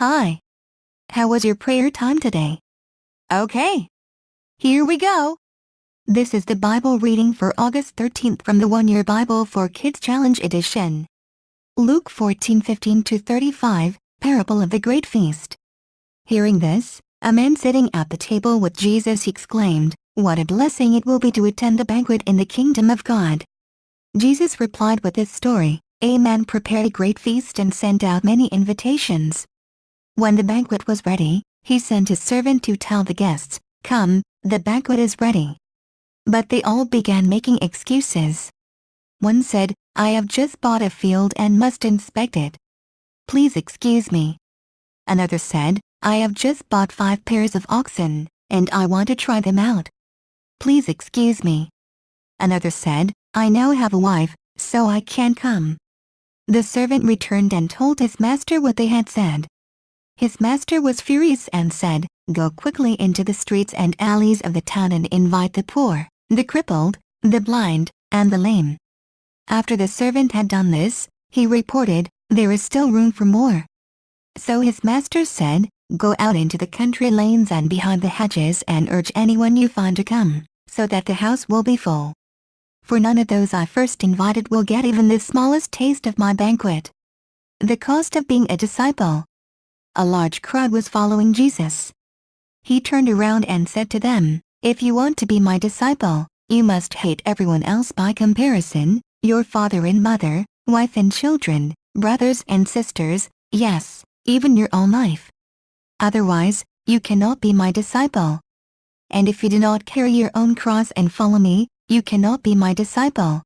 Hi. How was your prayer time today? Okay. Here we go. This is the Bible reading for August 13th from the One Year Bible for Kids Challenge Edition. Luke 14:15-35, Parable of the Great Feast. Hearing this, a man sitting at the table with Jesus exclaimed, "What a blessing it will be to attend the banquet in the kingdom of God." Jesus replied with this story, "A man prepared a great feast and sent out many invitations. When the banquet was ready, he sent his servant to tell the guests, 'Come, the banquet is ready.' But they all began making excuses. One said, 'I have just bought a field and must inspect it. Please excuse me.' Another said, 'I have just bought 5 pairs of oxen, and I want to try them out. Please excuse me.' Another said, 'I now have a wife, so I can't come.' The servant returned and told his master what they had said. His master was furious and said, 'Go quickly into the streets and alleys of the town and invite the poor, the crippled, the blind, and the lame.' After the servant had done this, he reported, 'There is still room for more.' So his master said, 'Go out into the country lanes and behind the hedges and urge anyone you find to come, so that the house will be full. For none of those I first invited will get even the smallest taste of my banquet.'" The cost of being a disciple. A large crowd was following Jesus. He turned around and said to them, "If you want to be my disciple, you must hate everyone else by comparison, your father and mother, wife and children, brothers and sisters, yes, even your own life. Otherwise, you cannot be my disciple. And if you do not carry your own cross and follow me, you cannot be my disciple.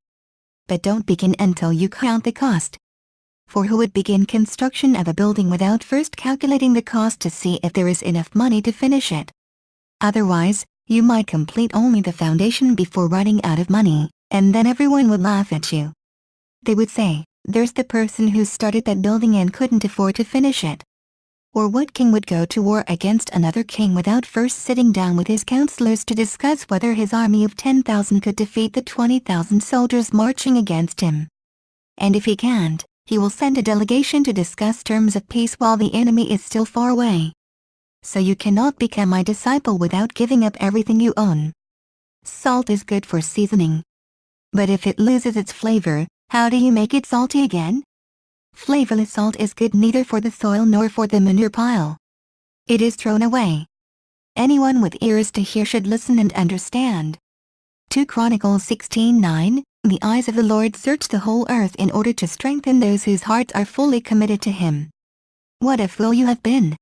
But don't begin until you count the cost. For who would begin construction of a building without first calculating the cost to see if there is enough money to finish it? Otherwise, you might complete only the foundation before running out of money, and then everyone would laugh at you. They would say, 'There's the person who started that building and couldn't afford to finish it.' Or what king would go to war against another king without first sitting down with his counselors to discuss whether his army of 10,000 could defeat the 20,000 soldiers marching against him? And if he can't, he will send a delegation to discuss terms of peace while the enemy is still far away. So you cannot become my disciple without giving up everything you own. Salt is good for seasoning. But if it loses its flavor, how do you make it salty again? Flavorless salt is good neither for the soil nor for the manure pile. It is thrown away. Anyone with ears to hear should listen and understand." 2 Chronicles 16:9, "The eyes of the Lord search the whole earth in order to strengthen those whose hearts are fully committed to Him." What a fool you have been!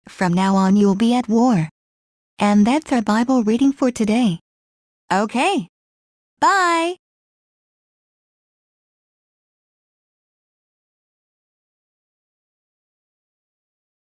From now on you will be at war. And that's our Bible reading for today. Okay. Bye!